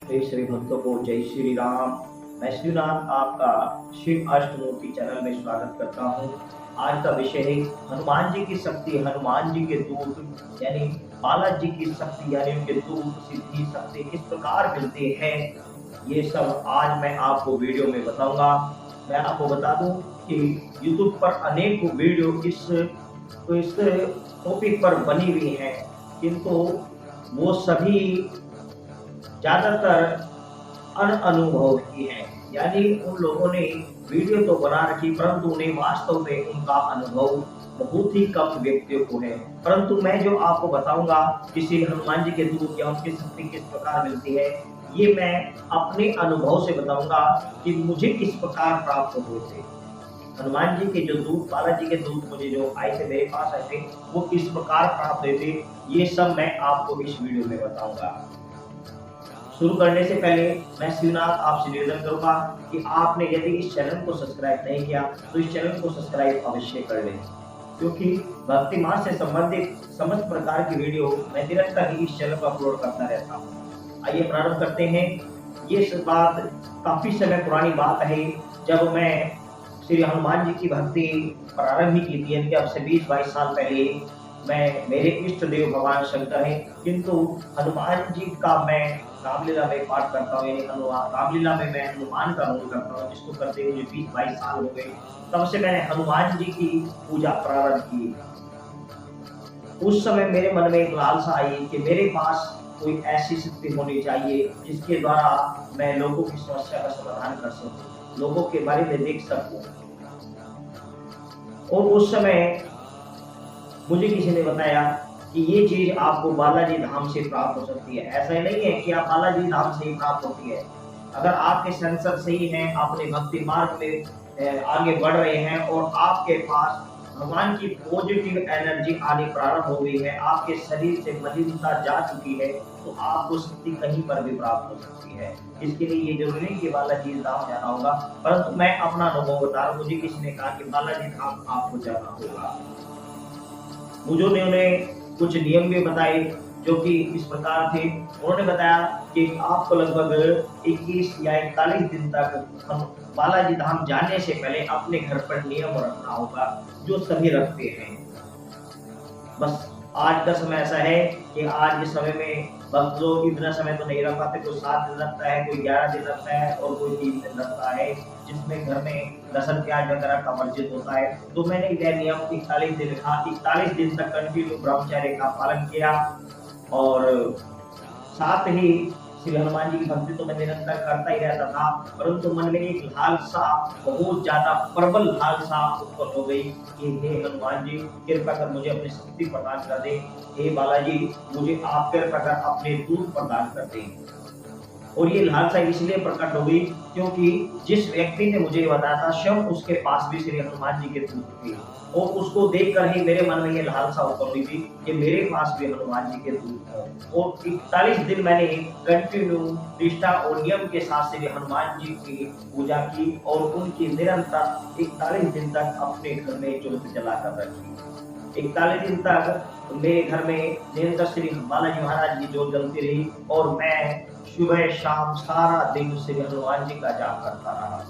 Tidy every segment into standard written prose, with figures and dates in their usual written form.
हे श्री भक्तों को जय श्री राम। मैं श्रीनाथ आपका शिव अष्टमूर्ति चैनल में स्वागत करता हूँ। आज का विषय है हनुमान जी की शक्ति, हनुमान जी के दूत यानी बालाजी की शक्ति यानी उनके दूत सिद्धि शक्ति किस प्रकार मिलते हैं। ये सब आज मैं आपको वीडियो में बताऊंगा। मैं आपको बता दूं कि YouTube पर अनेक वीडियो इस टॉपिक पर बनी हुई हैं, किंतु वो सभी ज्यादातर अनुभव की है, यानी उन लोगों ने वीडियो तो बना रखी परंतु उन्हें वास्तव में उनका अनुभव बहुत ही कम व्यक्तियों को है। परंतु मैं जो आपको बताऊंगा कि श्री हनुमान जी के दूत या उनकी शक्ति किस प्रकार मिलती है, ये मैं अपने अनुभव से बताऊंगा कि मुझे किस प्रकार प्राप्त हुए थे। हनुमान जी के जो दूत, बालाजी के दूत मुझे जो आए थे, मेरे पास आए थे, वो किस प्रकार प्राप्त हुए थे, ये सब मैं आपको इस वीडियो में बताऊंगा। शुरू करने से पहले मैं शिवनाथ आपसे निवेदन करूंगा कि आपने यदि इस चैनल को सब्सक्राइब नहीं किया तो इस चैनल को सब्सक्राइब अवश्य कर लें, क्योंकि भक्ति मार्ग से संबंधित समस्त प्रकार की वीडियो मैं निरंतर ही इस चैनल पर अपलोड करता रहता हूँ। आइए प्रारंभ करते हैं। ये बात काफी समय पुरानी बात है, जब मैं श्री हनुमान जी की भक्ति प्रारंभ ही की थी, यानी अब से 20-22 साल पहले। मेरे इष्ट देव भगवान शंकर हैं, किंतु हनुमान जी का मैं रामलीला में पाठ करता हूँ, यानी रामलीला में मैं हनुमान का रोल करता हूँ, जिसको करते हुए 20-22 साल हो गए। तब से मैंने हनुमान जी की पूजा प्रारंभ की। उस समय मेरे मन में एक लालसा आई कि मेरे पास कोई ऐसी शक्ति होनी चाहिए जिसके द्वारा मैं लोगों की समस्या का समाधान कर सकूं, लोगों के बारे में देख सकूं। और उस समय मुझे किसी ने बताया कि ये चीज आपको बालाजी धाम से प्राप्त हो सकती है। ऐसा ही नहीं है कि आप बालाजी धाम से ही प्राप्त होती है। अगर आपके सेंसर सही हैं, अपने भक्ति मार्ग में आगे बढ़ रहे हैं और आपके पास भगवान की पॉजिटिव एनर्जी आनी प्रारंभ हो गई है, आपके शरीर से मलिनता जा चुकी है, तो आपको शक्ति कहीं पर भी प्राप्त हो सकती है। इसके लिए ये जरूरी नहीं कि बालाजी धाम जाना होगा, परंतु मैं अपना अनुभव बता रहा हूँ। मुझे किसी ने कहा कि बालाजी धाम आपको जाना होगा। मुझे उन्हें कुछ नियम भी बताए जो कि इस प्रकार थे। उन्होंने बताया कि आपको लगभग 21 या 41 दिन तक हम बालाजी धाम जाने से पहले अपने घर पर नियम रखना होगा, जो सभी रखते हैं। बस आज का समय ऐसा है कि आज के समय में भक्त लोग इतना समय तो नहीं रख पाते। कोई 7 दिन रखता है, कोई 11 दिन रखता है और कोई 3 दिन रखता है, जिसमें घर में लहसुन प्याज वगैरह का वर्जित होता है। तो मैंने यह नियम 41 दिन रखा, 41 दिन तक कंटिन्यू ब्रह्मचर्य का पालन किया। और साथ ही श्री हनुमान जी की भक्ति तो मैं निरंतर करता ही रहता था, परंतु मन में एक लालसा, बहुत ज्यादा प्रबल लालसा उत्पन्न हो गई कि हे हनुमान जी, कृपा कर मुझे अपनी शक्ति प्रदान कर दे। हे बालाजी, मुझे आप कृपा कर अपने दूत प्रदान कर दे। और ये लालसा इसलिए प्रकट हो गई क्योंकि जिस व्यक्ति ने मुझे बताया था, स्वयं उसके पास भी श्री हनुमान जी के दूत थे, और उसको देखकर ही मेरे मन में ये लालसा उत्पन्न हुई थी कि मेरे पास भी हनुमान जी के दूत हों। और 41 दिन मैंने कंटिन्यू निष्ठा और नियम के साथ श्री हनुमान जी की पूजा की और उनकी निरंतर 41 दिन तक अपने घर में ज्योत जलाकर रखी। 41 दिन तक मेरे घर में निरंतर श्री बालाजी महाराज की ज्योत जलती रही और मैं सुबह शाम सारा दिन श्री हनुमान जी का जाप करता रहा।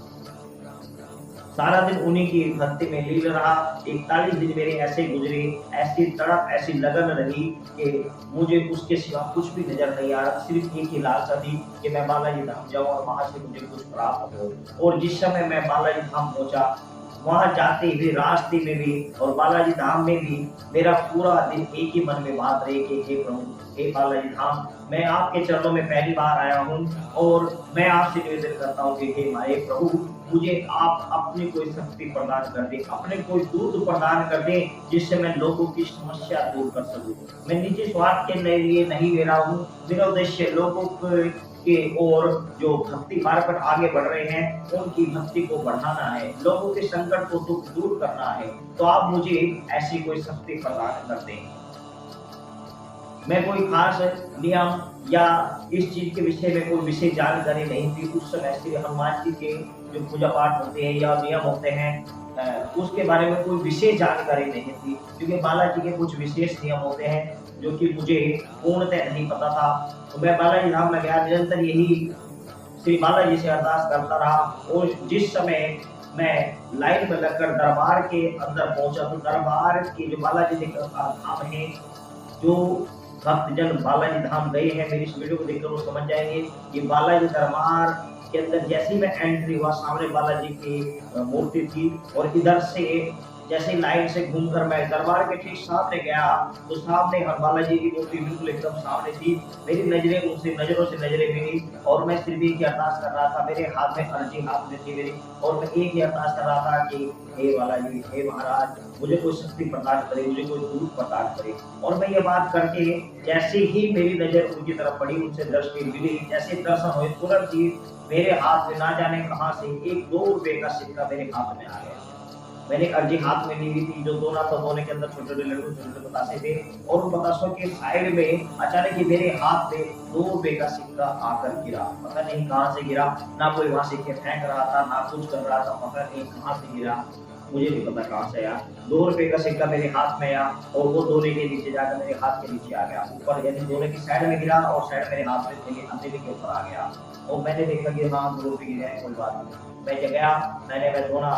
सारा दिन उन्हीं की भक्ति में लीन रहा। 41 दिन मेरे ऐसे गुजरे, ऐसी तड़प, ऐसी लगन रही कि मुझे उसके सिवा कुछ भी नजर नहीं आ रहा। सिर्फ एक ही लालसा थी कि मैं बालाजी धाम जाऊं और वहां से मुझे कुछ प्राप्त हो। और जिस समय मैं बालाजी धाम पहुंचा, वहां जाते हुए रास्ते में भी और बालाजी धाम में भी मेरा पूरा दिन एक ही मन में बात रही कि हे प्रभु, हे बालाजी धाम, मैं आपके चरणों में पहली बार आया हूँ और मैं आपसे निवेदन करता हूँ कि हे मारे प्रभु, मुझे आप अपनी कोई शक्ति प्रदान कर दे, अपने कोई दूत प्रदान कर दे, जिससे मैं लोगों की समस्या दूर कर सकूं। मैं निजी स्वार्थ के लिए नहीं ले रहा हूँ, मेरा उद्देश्य लोगों के और जो भक्ति मार्ग पर आगे बढ़ रहे हैं उनकी भक्ति को बढ़ाना है, लोगों के संकट को दुख दूर करना है। तो आप मुझे ऐसी कोई शक्ति प्रदान कर दें। मैं कोई खास नियम या इस चीज के विषय में कोई विशेष जानकारी नहीं थी। उस समय श्री हनुमान जी के जो पूजा पाठ होते हैं या नियम होते हैं उसके बारे में कोई विशेष जानकारी नहीं थी, क्योंकि बालाजी के कुछ विशेष नियम होते हैं जो कि मुझे पूर्णतः नहीं पता था। तो मैं बालाजी धाम में गया, निरंतर यही श्री बालाजी से अरदास करता रहा। और जिस समय मैं लाइन में लगकर दरबार के अंदर पहुंचा, तो दरबार की जो बालाजी धाम है, जो भक्तजन बालाजी धाम गए हैं मेरी इस वीडियो को देखकर वो समझ जाएंगे कि बालाजी दरबार के अंदर जैसे ही मैं एंट्री हुआ, सामने बालाजी की मूर्ति थी। और इधर से जैसे लाइन से घूमकर मैं दरबार के ठीक सामने गया, तो सामने बालाजी की मूर्ति बिल्कुल एकदम सामने थी। मेरी नजरें उनसे नजरों से नजरें मिली और मैं सिर्फ एक ही अरदास कर रहा था। मेरे हाथ में अर्जी हाथ में थी मेरी, और मैं एक ही अरदास कर रहा था कि हे बालाजी, हे महाराज, मुझे कोई शक्ति प्रदान करे, मुझे कोई दूत प्रदान करे। और मैं ये बात करके जैसे ही मेरी नजर उनकी तरफ पड़ी, उनसे दृष्टि मिली, जैसे दर्शन हुए, तुरंत ही मेरे हाथ में ना जाने कहां से एक 2 रुपए का सिक्का मेरे हाथ में आ गया। मैंने अर्जी हाथ में ली हुई थी, जो दोनों तो होने के अंदर छोटे छोटे लड्डू छोटे बतासे थे, और उन बतासों के साइड में अचानक ही मेरे हाथ में 2 रुपए का सिक्का आकर गिरा। पता नहीं कहां से गिरा, ना कोई वहां सिक्के फेंक रहा था, ना कुछ कर रहा था, पता नहीं कहां से गिरा, मुझे नहीं पता कहां से आया। 2 रुपए का सिक्का मेरे हाथ में आया और वो दोने के नीचे जाकर मेरे हाथ के नीचे आ गया, ऊपर यानी दोने की साइड में गिरा और साइड मेरे हाथ में हथेली के ऊपर आ गया। और मैंने देखा कि हाँ 2 रुपए गिरे हैं, कोई बात नहीं। मैं गया, मैंने वह दोना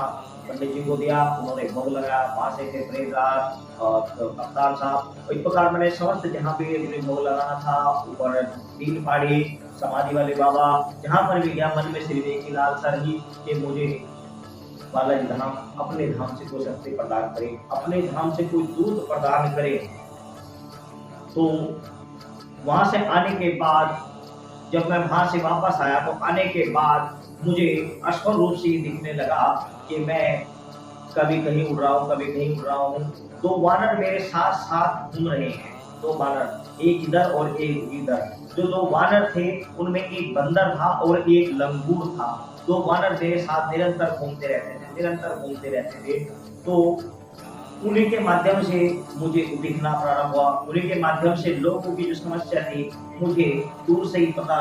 पंडित जी को दिया, उन्होंने भोग लगाया, पास थे प्रेमराज और कप्तान साहब। इस प्रकार मैंने समस्त जहाँ पे भोग लगाना था, ऊपर 3 पहाड़ी समाधि वाले बाबा, जहाँ पर भी गया मन में श्री देखी लाल सर ही कि मुझे बालाजी धाम अपने धाम से कोई शक्ति प्रदान करे, अपने धाम से कोई दूत प्रदान करे। तो वहां से आने के बाद जब मैं वहां से वापस आया, तो आने के बाद मुझे स्पष्ट रूप से दिखने लगा कि मैं कभी कहीं उड़ रहा हूँ, कभी कहीं उड़ रहा हूँ। 2 वानर मेरे साथ साथ घूम रहे हैं, 2 वानर, एक इधर और एक इधर। जो 2 वानर थे उनमें एक बंदर था और एक लंगूर था। 2 वानर मेरे साथ निरंतर घूमते रहते थे, निरंतर घूमते रहते थे। तो उन्हीं के माध्यम से मुझे दिखना प्रारंभ हुआ, उन्हीं के माध्यम से लोगों की जो समस्या थी मुझे दूर से ही पता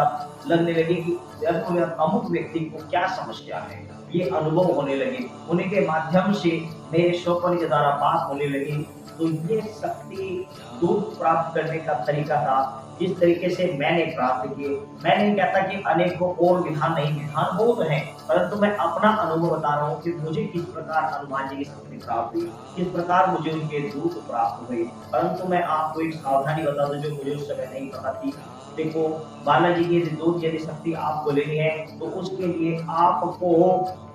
लगने लगी कि अमुक व्यक्ति को क्या समस्या है, ये अनुभव होने लगे। उन्हीं के माध्यम से मेरे स्वप्न के द्वारा बात होने लगी। तो ये शक्ति दूत प्राप्त करने का तरीका था, जिस तरीके से मैंने प्राप्त किए। मैं नहीं कहता कि अनेकों और विधान नहीं, विधान बहुत हैं, परंतु मैं अपना अनुभव बता रहा हूँ कि मुझे किस प्रकार हनुमान जी की शक्ति प्राप्त हुई, किस प्रकार मुझे उनके दूत प्राप्त हुए। परंतु मैं आपको एक सावधानी बता दूं जो मुझे उस समय नहीं पता थी। देखो, बालाजी की दूत यदि शक्ति आपको लेनी है तो उसके लिए आपको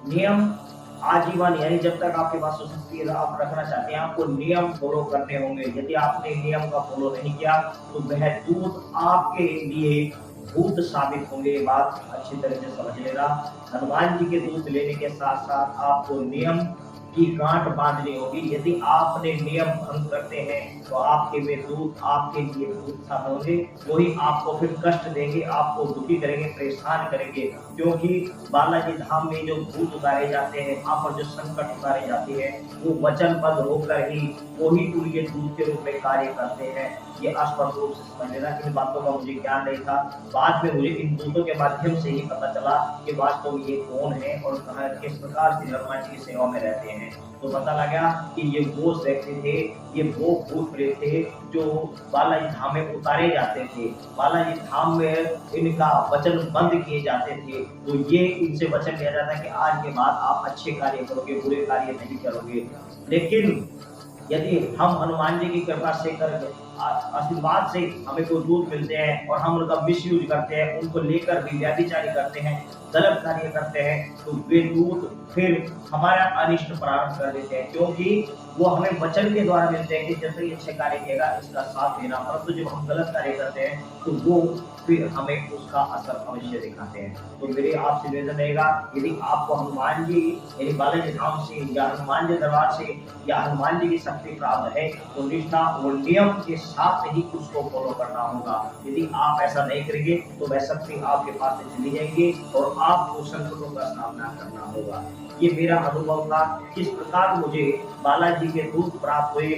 नियम आजीवन, यानी जब तक आपके पास शक्ति आप रखना चाहते हैं, आपको नियम फॉलो करने होंगे। यदि आपने नियम का फॉलो नहीं किया तो वह दूत आपके लिए भूत साबित होंगे। ये बात अच्छी तरह से समझ लेना। हनुमान जी के दूत लेने के साथ साथ आपको नियम की गांठ बांधनी होगी। यदि आपने नियम भंग करते हैं तो आपके वे दूत आपके लिए भूत साबित होंगे, वही आपको फिर कष्ट देंगे, आपको दुखी करेंगे, परेशान करेंगे। क्योंकि बालाजी धाम में जो भूत उतारे जाते हैं, वहां पर जो संकट उतारे जाते हैं, वो वचनबद्ध होकर ही वही उनके दूत के रूप में कार्य करते हैं। ये स्पष्ट रूप से समझ लेना। इन बातों का मुझे ज्ञान नहीं था, बाद में मुझे इन दूतों के माध्यम से ही पता चला कि वास्तव में ये कौन है और कहाँ किस प्रकार से हनुमान जी की सेवा में रहते हैं। तो पता लगा कि ये वो व्यक्ति थे, ये वो भूत प्रेत थे जो बालाजी धाम में उतारे जाते थे, बालाजी धाम में इनका वचन बंद किए जाते थे। तो ये इनसे वचन लिया जाता है कि आज के बाद आप अच्छे कार्य करोगे, बुरे कार्य नहीं करोगे। लेकिन यदि हम हनुमान जी की कृपा से कर आशीर्वाद से हमें कोई दूत मिलते हैं और हम उनका मिस यूज करते हैं, उनको लेकर भी व्याभिचारी करते हैं, गलत कार्य करते हैं, तो वे दूत फिर हमारा अनिष्ट प्रारंभ कर देते हैं। क्योंकि वो हमें वचन के द्वारा मिलते हैं कि जैसे ही अच्छे कार्य किएगा इसका साथ देना, परंतु जब हम गलत कार्य करते हैं तो वो फिर हमें उसका असर अवश्य दिखाते हैं। तो मेरे आपसे निवेदन रहेगा, यदि आपको हनुमान जी यानी बालाजी धाम से या हनुमान जी दरबार से या हनुमान जी की शक्ति प्राप्त है तो निष्ठा और नियम के साथ ही उसको फॉलो करना होगा। यदि आप ऐसा नहीं करेंगे तो वह शक्ति आपके पास से चली जाएगी और आपको संकटों का सामना करना होगा। ये मेरा अनुभव था, किस प्रकार मुझे बालाजी के दूत प्राप्त हुए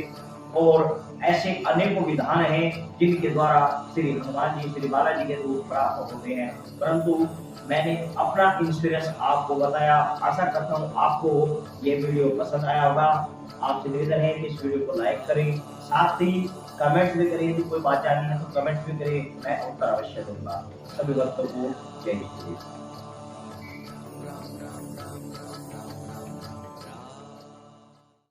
और ऐसे अनेकों विधान हैं जिनके द्वारा श्री हनुमान जी, श्री बालाजी के दूत प्राप्त होते हैं। परंतु मैंने अपना इंस्पिरेशन आपको बताया। आशा करता हूँ आपको ये वीडियो पसंद आया होगा। आपसे निवेदन है कि इस वीडियो को लाइक करें, साथ ही कमेंट्स भी करें। यदि कोई बात जाननी है तो कमेंट्स भी करें, मैं उत्तर अवश्य दूंगा। सभी भक्तों को जय श्री कृष्ण।